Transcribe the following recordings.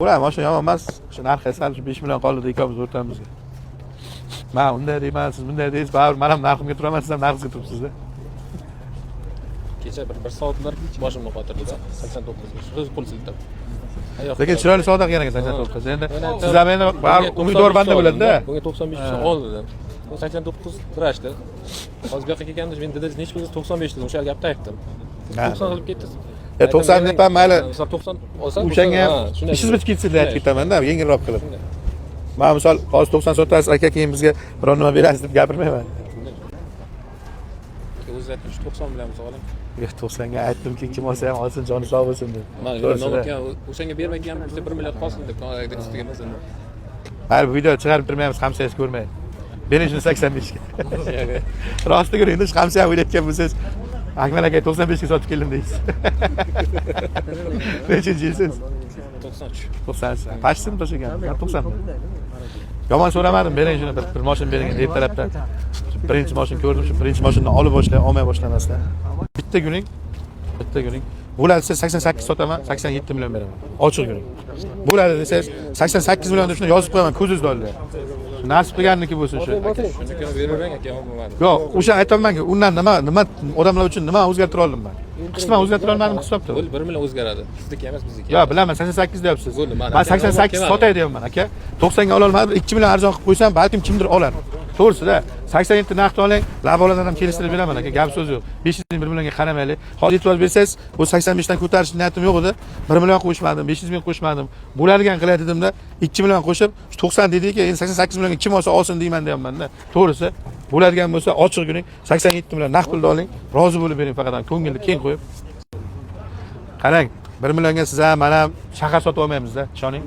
Ulan mashina yomon emas. Shu narxi sal 5 million qoldi ikkomiz o'rtamizga. Men unday deyman, siz bunday deysiz, baribir men ham narximga turaman, siz ham narxingizga turibsiz-da. Kecha bir soatlar boshimni qotirdi-da. 89 so'z qo'l siltab. Lekin chiroyli savdo qilgan ekan 89. Endi siz ham endi umidvor banda bo'ladi-da. Bunga 95 so'm oldi. 89 kurashdi. Hozir bu yoqqa kelganda men dedangiz necha pulsiz 95 dedim. O'sha gapni aytdim. 90 qilib ketdi. 90 deb ham mayli. 90 olsam O'shanga ishingiz bitib ketsa deb aytib ketaman-da, yengilroq qilib. Men misol hozir 90 sotasiz, aka keyin bizga biror nima berasiz deb gapirmayman. O'zingiz aytdingiz 90 bilan oling. 90 ga aytdimki, kim olsa ham olsin, joni sog' bo'lsin deb. Men o'shanga bermagan bizda 1 million qolsin deb istaganmiz. Har bu video chiqarib turmaymiz, hamsangiz ko'rmay. Berishini 85 ga. Rostiga endi hamsa ham o'ylayotgan bo'lsangiz, Akmal aka 95 ga sotib keldim deysiz. Nechinchi yilsiz? 93. 90. Pashtim to'shagan. 90. Yomon so'ramadim, bering shuni bir mashina bering deb tarafdan. Birinchi mashina ko'rdim, shu birinchi mashinani olib olmay boshlamasdan. Bitta guning bo'ladi desa 88 sotaman, 87 million beraman. Ochiq guning. Bo'ladi desangiz 88 million deb shuni yozib qo'yaman ko'zingizda oldi. Nasib qilganniki bo'lsin shu. Shunikini beravering aka, bo'lmadi. Yo'q, o'sha aytolmanki, undan nima odamlar uchun nima o'zgartira oldim men. Qisman o'zgartira olmadim hisobda. Bo'ldi 1 million o'zgaradi. Sizniki emas, bizniki. Yo'q, bilaman, 88 deyapsiz. Men 88 sotay deyapman aka. 90 ga ola olmadim, 2 million arzon qilib qo'ysam, balkim kimdir olar. To'g'risi-da, 87 narxni oling, laboladan ham kelishtirib beraman aka, gap so'z yo'q. 500 ming 1 millionga qaramaylik. Hozir e'tibor bersangiz, bu 85 dan ko'tarish niyatim yo'q edi. 1 million qo'shmadim, 500 ming qo'shmadim. Bo'ladigan qilay dedimda, 2 million qo'shib, 90 dediki, endi 88 millionga kim olsa olsin deyman deyapman-da. To'g'risi, bo'ladigan bo'lsa ochiq guning 87 million naqd pulni oling, rozi bo'lib bering faqat ko'ngilni keng qo'yib. Qarang, 1 millionga siz ham, men ham shahar sotib olmaymiz-da, ishoning.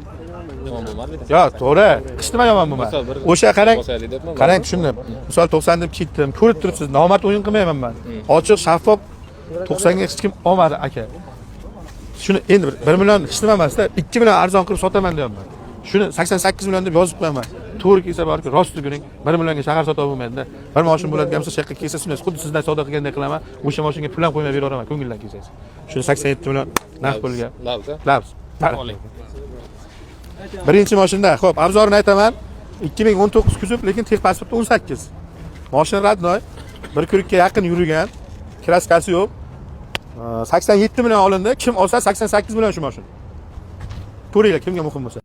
Yo'q, to'g'ri. Hech nima yomon bo'lmadi. O'sha qarang shuni. Misol 90 deb ketdim. Ko'rib turibsiz, nomard o'yin qilmayman men. Ochiq, shaffof 90 ga hech kim olmadi aka. Shuni endi 1 million hech nima emas-da, 2 million arzon qilib sotaman deyapman. Shuni 88 million deb yozib qo'yaman. To'g'ri kelsa borki, rost guning 1 millionga shahar sotib olmaydi-da. Bir mashina bo'ladigan bo'lsa, shaqqa kelsa sunasiz, xuddi sizdan savdo qilgandek qilaman. O'sha mashinaga pul ham qo'ymay beraveraman, ko'ngildan kelsangiz. Shuni 87 million naqd pulga. Labs. Oling. Birinchi mashinada, xo'p, arzorni aytaman. 2019 kuzov, lekin texpasporti 18. Mashina radnoy, 1 kurikka yaqin yurgan, kraskasi yo'q. 87 million olindi. Kim olsa 88 million shu mashina. Ko'ringlar, kimga muhim bo'lsa.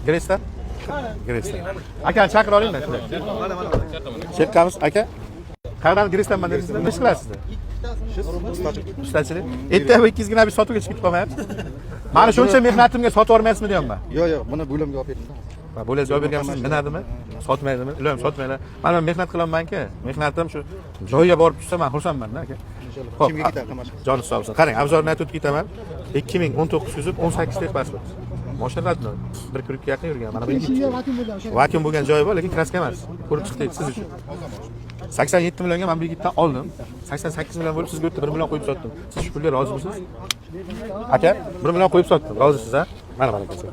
Gresdan? Gresdan. Aka, chaqira olinglar. Chekkamiz, aka. Qayerdan Gresdanman dedingiz? Nima ish qilasizda? Ustachilik. Ertaga ikkizgina bir sotuvga chiqib qolmayapsiz. Mana shuncha mehnatimga sotib olmaysizmi deyapman. Yo'q, buni bo'limga olib berdim. Bo'lingiz olib berganmisiz? Minadimi? Sotmaydimi? Iloyim sotmaylar. Men mehnat qilamanki, mehnatim shu joyiga borib tushsa men xursandman-da aka. Inshaalloh. Kimga ketadi qamash? Joni sog' bo'lsin. Qarang, obzorni aytib ketaman. 2019 kuzov 18 texpasport. Mashina radnoy. 1 kurikka yaqin yurgan. Mana bu vakum bo'lgan joyi bor, lekin kraska emas. Ko'rib chiqdik siz uchun. 87 millionga men bu yigitdan oldim. 88 million bo'lib sizga o'tdi 1 million qo'yib sotdim. Siz shu pulga rozimisiz? Aka, 1 million qo'yib sotdim. Rozisiz-a? Mana kelsa.